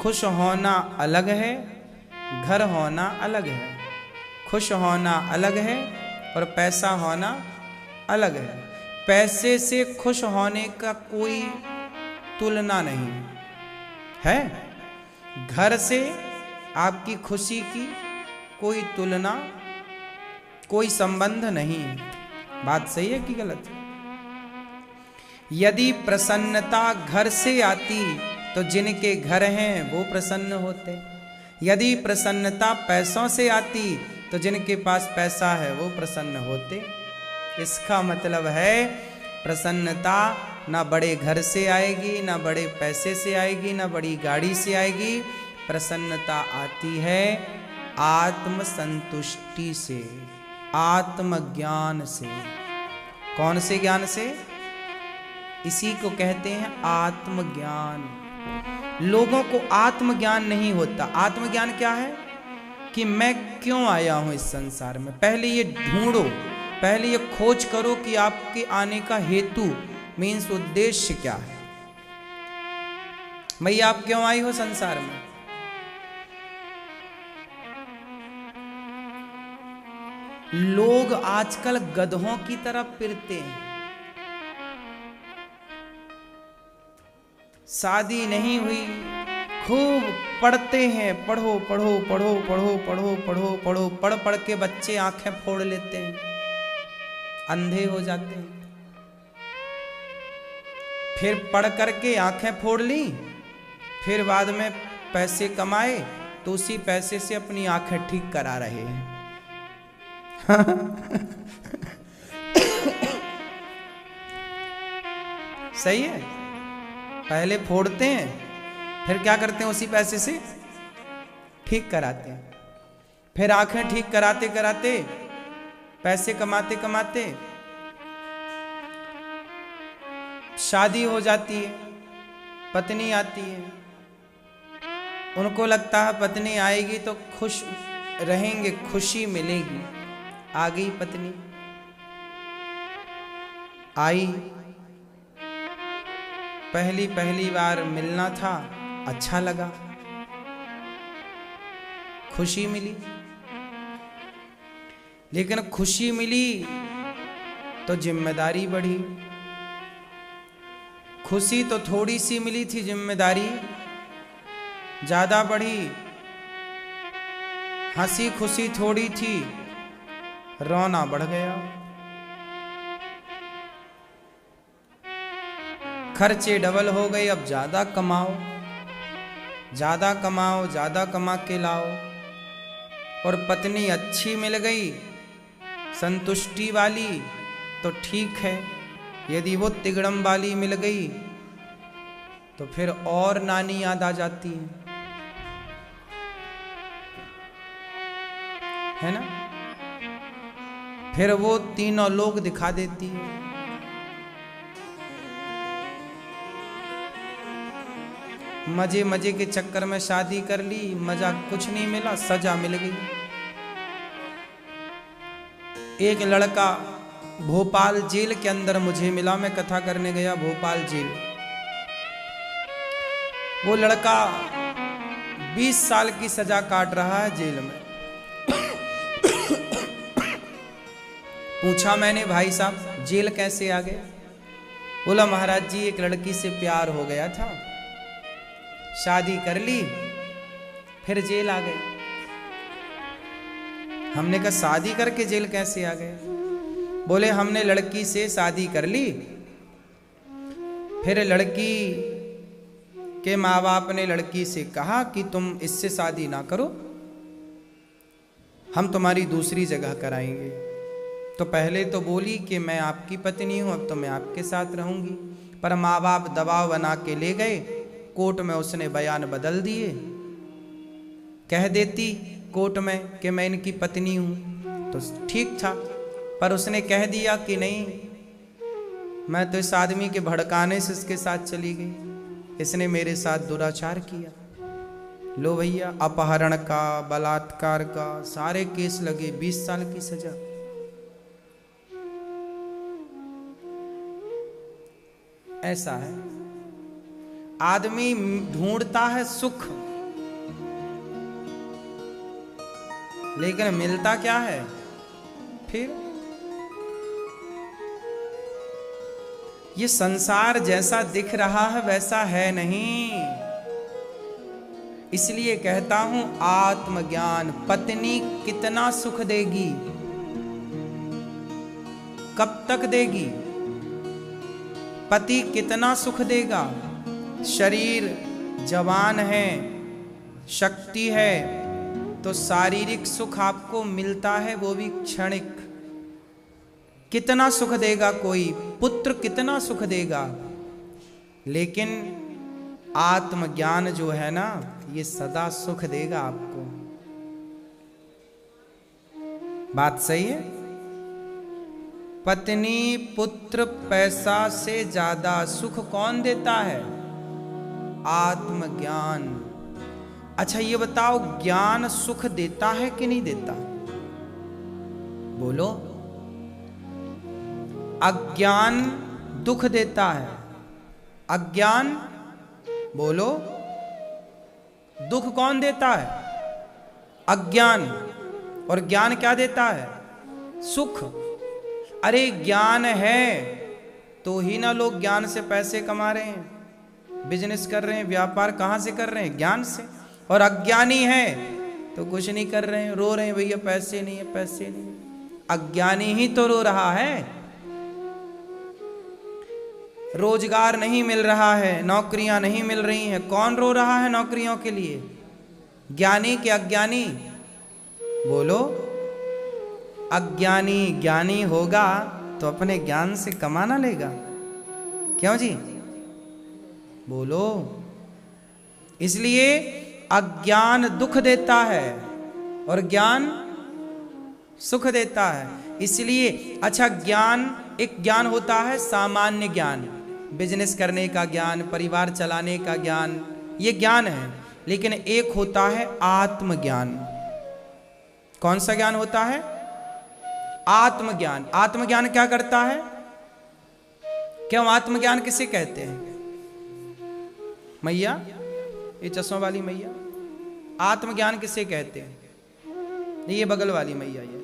खुश होना अलग है, घर होना अलग है। खुश होना अलग है और पैसा होना अलग है। पैसे से खुश होने का कोई तुलना नहीं है, घर से आपकी खुशी की कोई तुलना, कोई संबंध नहीं। बात सही है कि गलत? यदि प्रसन्नता घर से आती तो जिनके घर हैं वो प्रसन्न होते। यदि प्रसन्नता पैसों से आती तो जिनके पास पैसा है वो प्रसन्न होते। इसका मतलब है प्रसन्नता ना बड़े घर से आएगी, ना बड़े पैसे से आएगी, ना बड़ी गाड़ी से आएगी। प्रसन्नता आती है आत्म संतुष्टि से, आत्मज्ञान से। कौन से ज्ञान से? इसी को कहते हैं आत्मज्ञान। लोगों को आत्मज्ञान नहीं होता। आत्मज्ञान क्या है? कि मैं क्यों आया हूं इस संसार में। पहले ये ढूंढो, पहले ये खोज करो कि आपके आने का हेतु मीन्स उद्देश्य क्या है। भैया आप क्यों आई हो संसार में? लोग आजकल गधों की तरह फिरते हैं। शादी नहीं हुई, खूब पढ़ते हैं, पढ़ो पढ़ो पढ़ो पढ़ो पढ़ो पढ़ो पढ़ो, पढ़ पढ़ के बच्चे आंखें फोड़ लेते हैं, अंधे हो जाते हैं। फिर पढ़ करके आंखें फोड़ ली, फिर बाद में पैसे कमाए तो उसी पैसे से अपनी आंखें ठीक करा रहे हैं। सही है? पहले फोड़ते हैं, फिर क्या करते हैं? उसी पैसे से ठीक कराते हैं। फिर आंखें ठीक कराते कराते, पैसे कमाते कमाते शादी हो जाती है, पत्नी आती है। उनको लगता है पत्नी आएगी तो खुश रहेंगे, खुशी मिलेगी। आ गई पत्नी, आई, पहली बार मिलना था, अच्छा लगा, खुशी मिली। लेकिन खुशी मिली तो जिम्मेदारी बढ़ी। खुशी तो थोड़ी सी मिली थी, जिम्मेदारी ज्यादा बढ़ी। हंसी खुशी थोड़ी थी, रोना बढ़ गया। खर्चे डबल हो गए, अब ज्यादा कमाओ, ज्यादा कमाओ, ज्यादा कमा के लाओ। और पत्नी अच्छी मिल गई, संतुष्टि वाली, तो ठीक है। यदि वो तिगड़म वाली मिल गई तो फिर और नानी याद आ जाती है ना? फिर वो तीनों लोग दिखा देती है। मजे मजे के चक्कर में शादी कर ली, मजा कुछ नहीं मिला, सजा मिल गई। एक लड़का भोपाल जेल के अंदर मुझे मिला, मैं कथा करने गया भोपाल जेल। वो लड़का 20 साल की सजा काट रहा है जेल में। पूछा मैंने, भाई साहब जेल कैसे आ गए? बोला महाराज जी एक लड़की से प्यार हो गया था, शादी कर ली, फिर जेल आ गए। हमने कहा शादी करके जेल कैसे आ गए? बोले हमने लड़की से शादी कर ली, फिर लड़की के माँ बाप ने लड़की से कहा कि तुम इससे शादी ना करो, हम तुम्हारी दूसरी जगह कराएंगे। तो पहले तो बोली कि मैं आपकी पत्नी हूं, अब तो मैं आपके साथ रहूंगी। पर माँ बाप दबाव बना के ले गए, कोर्ट में उसने बयान बदल दिए। कह देती कोर्ट में कि मैं इनकी पत्नी हूं तो ठीक था, पर उसने कह दिया कि नहीं, मैं तो इस आदमी के भड़काने से इसके साथ चली गई, इसने मेरे साथ दुराचार किया। लो भैया, अपहरण का, बलात्कार का सारे केस लगे, 20 साल की सजा। ऐसा है, आदमी ढूंढता है सुख, लेकिन मिलता क्या है फिर? ये संसार जैसा दिख रहा है वैसा है नहीं। इसलिए कहता हूं आत्मज्ञान। पत्नी कितना सुख देगी, कब तक देगी? पति कितना सुख देगा? शरीर जवान है, शक्ति है, तो शारीरिक सुख आपको मिलता है, वो भी क्षणिक। कितना सुख देगा कोई पुत्र, कितना सुख देगा। लेकिन आत्मज्ञान जो है ना, ये सदा सुख देगा आपको। बात सही है? पत्नी, पुत्र, पैसा से ज्यादा सुख कौन देता है? आत्मज्ञान। अच्छा ये बताओ, ज्ञान सुख देता है कि नहीं देता? बोलो। अज्ञान दुख देता है। अज्ञान, बोलो, दुख कौन देता है? अज्ञान। और ज्ञान क्या देता है? सुख। अरे ज्ञान है तो ही ना लोग ज्ञान से पैसे कमा रहे हैं, बिजनेस कर रहे हैं, व्यापार कहां से कर रहे हैं? ज्ञान से। और अज्ञानी है तो कुछ नहीं कर रहे हैं, रो रहे हैं, भैया पैसे नहीं है, पैसे नहीं है। अज्ञानी ही तो रो रहा है। रोजगार नहीं मिल रहा है, नौकरियां नहीं मिल रही हैं, कौन रो रहा है नौकरियों के लिए? ज्ञानी कि अज्ञानी? बोलो। अज्ञानी ज्ञानी होगा तो अपने ज्ञान से कमाना लेगा, क्यों जी? बोलो। इसलिए अज्ञान दुख देता है और ज्ञान सुख देता है। इसलिए अच्छा, ज्ञान, एक ज्ञान होता है सामान्य ज्ञान, बिजनेस करने का ज्ञान, परिवार चलाने का ज्ञान, ये ज्ञान है। लेकिन एक होता है आत्मज्ञान। कौन सा ज्ञान होता है? आत्मज्ञान। आत्मज्ञान क्या करता है? क्यों आत्मज्ञान किसे कहते हैं? मैया, ये चश्मा वाली मैया, आत्मज्ञान किसे कहते हैं? ये बगल वाली मैया, ये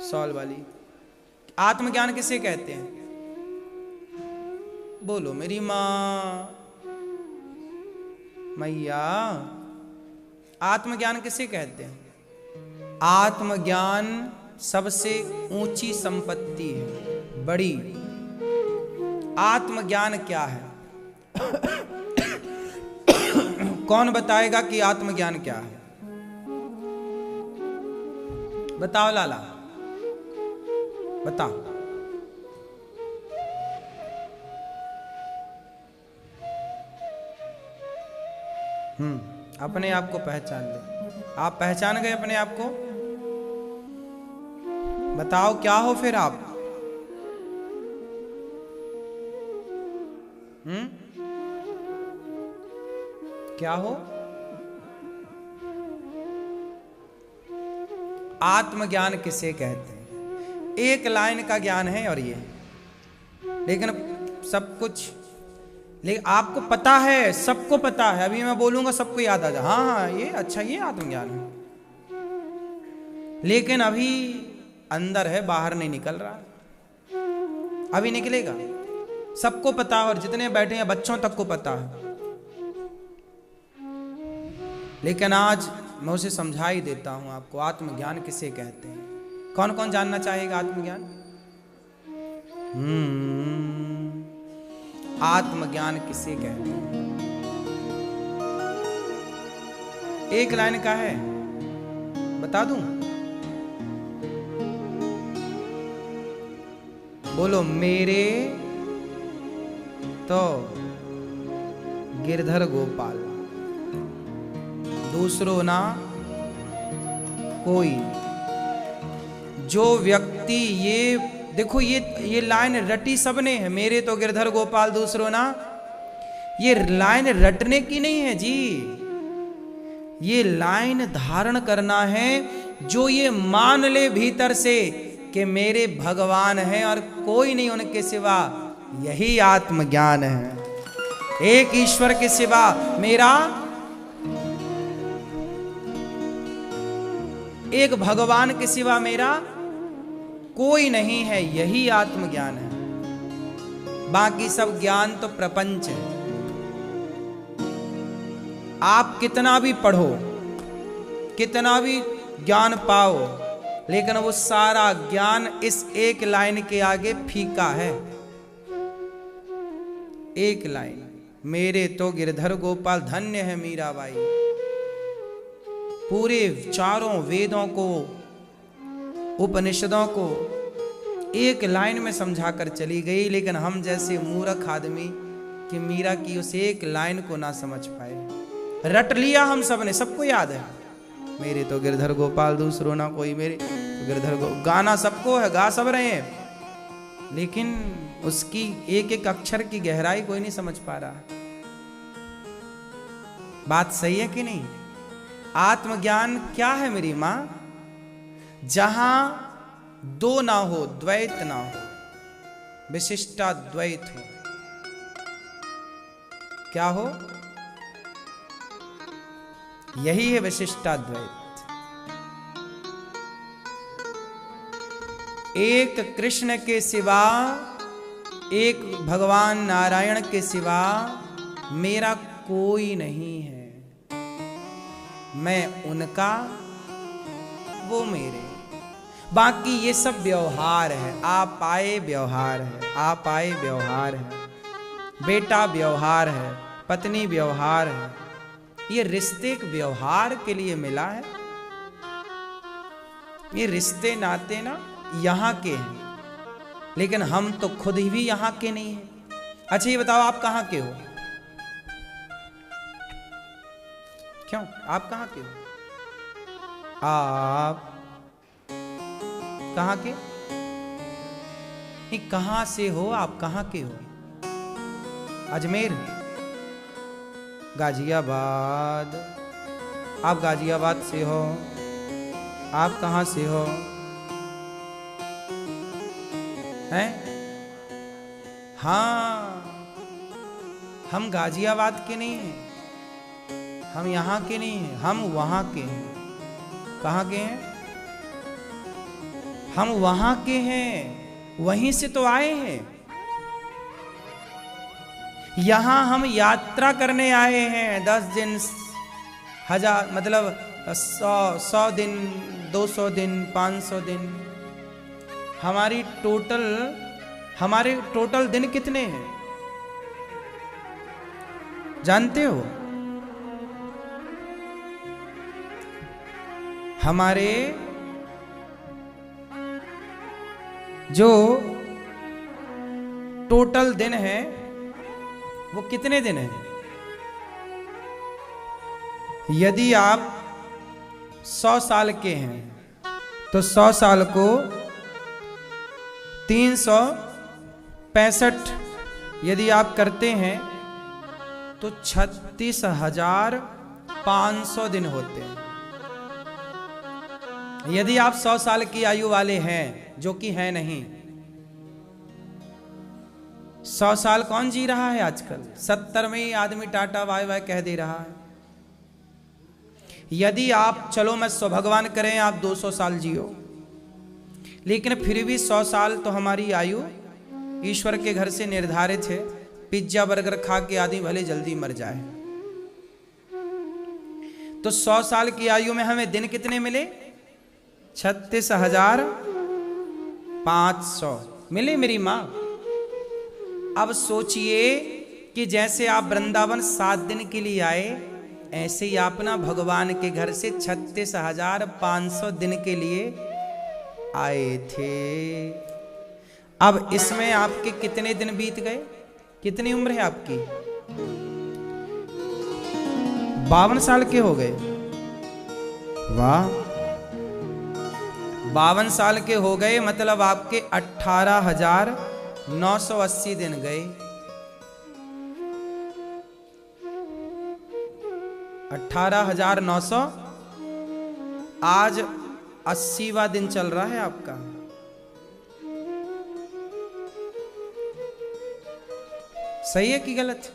सॉल वाली, आत्मज्ञान किसे कहते हैं? बोलो मेरी मां। मैया, आत्मज्ञान किसे कहते हैं? आत्मज्ञान सबसे ऊंची संपत्ति है, बड़ी। आत्मज्ञान क्या है? कौन बताएगा कि आत्मज्ञान क्या है? बताओ लाला, बताओ। अपने आप को पहचान ले। आप पहचान गए अपने आप को? बताओ क्या हो फिर आप? क्या हो? आत्मज्ञान किसे कहते हैं? एक लाइन का ज्ञान है और ये, लेकिन सब कुछ, लेकिन आपको पता है, सबको पता है। अभी मैं बोलूंगा सबको याद आ जा, हाँ हाँ ये अच्छा, ये आत्मज्ञान है। लेकिन अभी अंदर है, बाहर नहीं निकल रहा, अभी निकलेगा। सबको पता है और जितने बैठे हैं बच्चों तक को पता है। लेकिन आज मैं उसे समझा ही देता हूं आपको, आत्मज्ञान किसे कहते हैं। कौन कौन जानना चाहेगा आत्मज्ञान? आत्मज्ञान किसे कहते हैं? एक लाइन का है, बता दूं? बोलो। मेरे तो गिरधर गोपाल, दूसरो ना कोई। जो व्यक्ति, ये देखो, ये लाइन रटी सबने है, मेरे तो गिरधर गोपाल दूसरो ना। ये लाइन रटने की नहीं है जी, ये लाइन धारण करना है। जो ये मान ले भीतर से कि मेरे भगवान हैं और कोई नहीं उनके सिवा, यही आत्मज्ञान है। एक ईश्वर के सिवा मेरा एक भगवान के सिवा मेरा कोई नहीं है, यही आत्मज्ञान है। बाकी सब ज्ञान तो प्रपंच है। आप कितना भी पढ़ो, कितना भी ज्ञान पाओ, लेकिन वो सारा ज्ञान इस एक लाइन के आगे फीका है। एक लाइन, मेरे तो गिरधर गोपाल धन्य है मीराबाई, पूरे चारों वेदों को, उपनिषदों को एक लाइन में समझा कर चली गई। लेकिन हम जैसे मूर्ख आदमी कि मीरा की उस एक लाइन को ना समझ पाए, रट लिया हम सब ने, सबको याद है मेरे तो गिरधर गोपाल दूसरो ना कोई, मेरे तो गिरधर गाना सबको है, गा सब रहे हैं, लेकिन उसकी एक एक अक्षर की गहराई कोई नहीं समझ पा रहा। बात सही है कि नहीं? आत्मज्ञान क्या है मेरी मां? जहां दो ना हो, द्वैत ना हो, विशिष्टा द्वैत हो। क्या हो? यही है विशिष्टाद्वैत। एक कृष्ण के सिवा, एक भगवान नारायण के सिवा मेरा कोई नहीं है। मैं उनका, वो मेरे। बाकी ये सब व्यवहार है, आप आए व्यवहार है, आप आए व्यवहार है, बेटा व्यवहार है, पत्नी व्यवहार है। ये रिश्ते एक व्यवहार के लिए मिला है। ये रिश्ते नाते ना यहां के हैं, लेकिन हम तो खुद ही भी यहां के नहीं हैं। अच्छा ये बताओ, आप कहां के हो? क्यों, आप कहां के हो? आप कहां के? नहीं, कहां से हो आप? कहां के हो? अजमेर, गाजियाबाद। आप गाजियाबाद से हो। आप कहां से हो? हैं? हाँ, हम गाजियाबाद के नहीं हैं, हम यहां के नहीं हैं, हम वहां के हैं। कहां के हैं? हम वहां के हैं, वहीं से तो आए हैं। यहां हम यात्रा करने आए हैं। 10 दिन, 1000, मतलब 100 दिन, 200 दिन, 500 दिन। हमारे टोटल दिन कितने हैं जानते हो? हमारे जो टोटल दिन है वो कितने दिन है? यदि आप 100 साल के हैं तो 100 साल को 365 यदि आप करते हैं तो 36,500 दिन होते हैं। यदि आप 100 साल की आयु वाले हैं, जो कि है नहीं। 100 साल कौन जी रहा है आजकल? 70 में ही आदमी टाटा बाय बाय कह दे रहा है। यदि आप, चलो मैं भगवान करें आप 200 साल जियो, लेकिन फिर भी 100 साल तो हमारी आयु ईश्वर के घर से निर्धारित है। पिज्जा बर्गर खा के आदमी भले जल्दी मर जाए, तो 100 साल की आयु में हमें दिन कितने मिले? 36,500 मिले मेरी मां। अब सोचिए कि जैसे आप वृंदावन 7 दिन के लिए आए, ऐसे ही आप ना भगवान के घर से 36,500 दिन के लिए आए थे। अब इसमें आपके कितने दिन बीत गए? कितनी उम्र है आपकी? 52 साल के हो गए। वाह, 52 साल के हो गए, मतलब आपके 18,980 दिन गए। 18,900। आज 80वां दिन चल रहा है आपका। सही है कि गलत?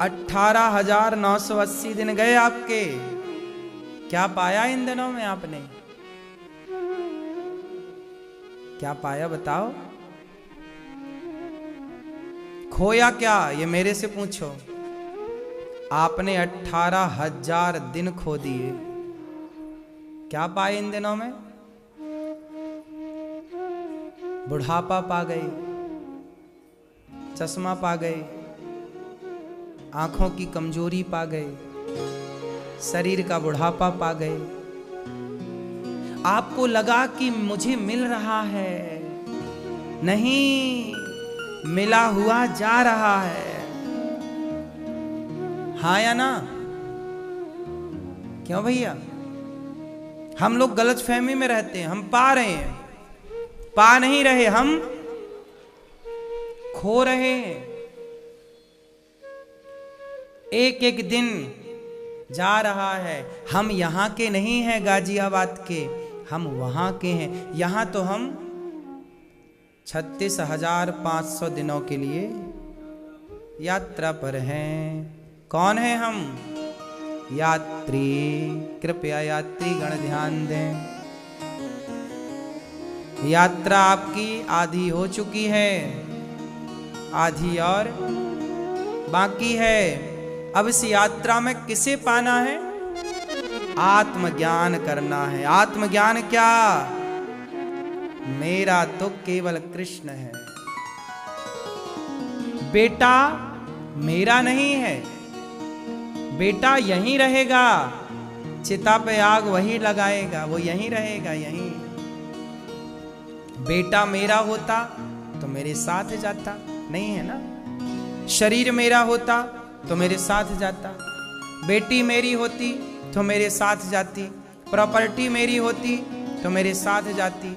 18,980 दिन गए आपके। क्या पाया इन दिनों में आपने? क्या पाया बताओ? खोया क्या, ये मेरे से पूछो। आपने 18,000 दिन खो दिए। क्या पाए इन दिनों में? बुढ़ापा पा गए, चश्मा पा गए, आंखों की कमजोरी पा गए, शरीर का बुढ़ापा पा गए। आपको लगा कि मुझे मिल रहा है, नहीं, मिला हुआ जा रहा है। हाँ या ना? क्यों भैया? हम लोग गलतफहमी में रहते हैं। हम पा रहे हैं, पा नहीं रहे, हम खो रहे हैं। एक एक दिन जा रहा है। हम यहां के नहीं हैं गाजियाबाद के, हम वहां के हैं। यहां तो हम 36,500 दिनों के लिए यात्रा पर हैं। कौन है हम? यात्री। कृपया यात्री गण ध्यान दें। यात्रा आपकी आधी हो चुकी है, आधी और बाकी है। अब इस यात्रा में किसे पाना है? आत्मज्ञान करना है। आत्मज्ञान क्या? मेरा तो केवल कृष्ण है। बेटा मेरा नहीं है, बेटा यहीं रहेगा। चिता पे आग वही लगाएगा, वो यहीं रहेगा, यहीं। बेटा मेरा होता तो मेरे साथ जाता, नहीं है ना? शरीर मेरा होता तो मेरे साथ जाता, बेटी मेरी होती तो मेरे साथ जाती, प्रॉपर्टी मेरी होती तो मेरे साथ जाती,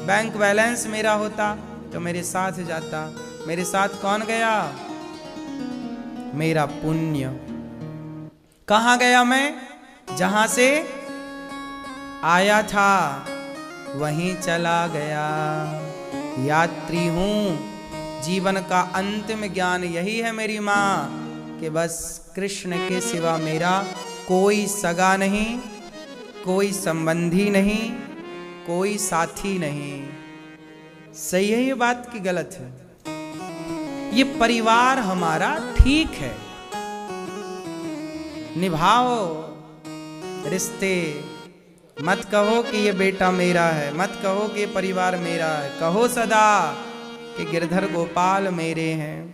बैंक बैलेंस मेरा होता तो मेरे साथ जाता। मेरे साथ कौन गया? मेरा पुण्य। कहाँ गया मैं? जहां से आया था वहीं चला गया। यात्री हूं। जीवन का अंतिम ज्ञान यही है मेरी माँ, कि बस कृष्ण के सिवा मेरा कोई सगा नहीं, कोई संबंधी नहीं, कोई साथी नहीं। सही है ये बात कि गलत है? ये परिवार हमारा ठीक है, निभाओ रिश्ते। मत कहो कि ये बेटा मेरा है, मत कहो कि ये परिवार मेरा है। कहो सदा कि गिरधर गोपाल मेरे हैं।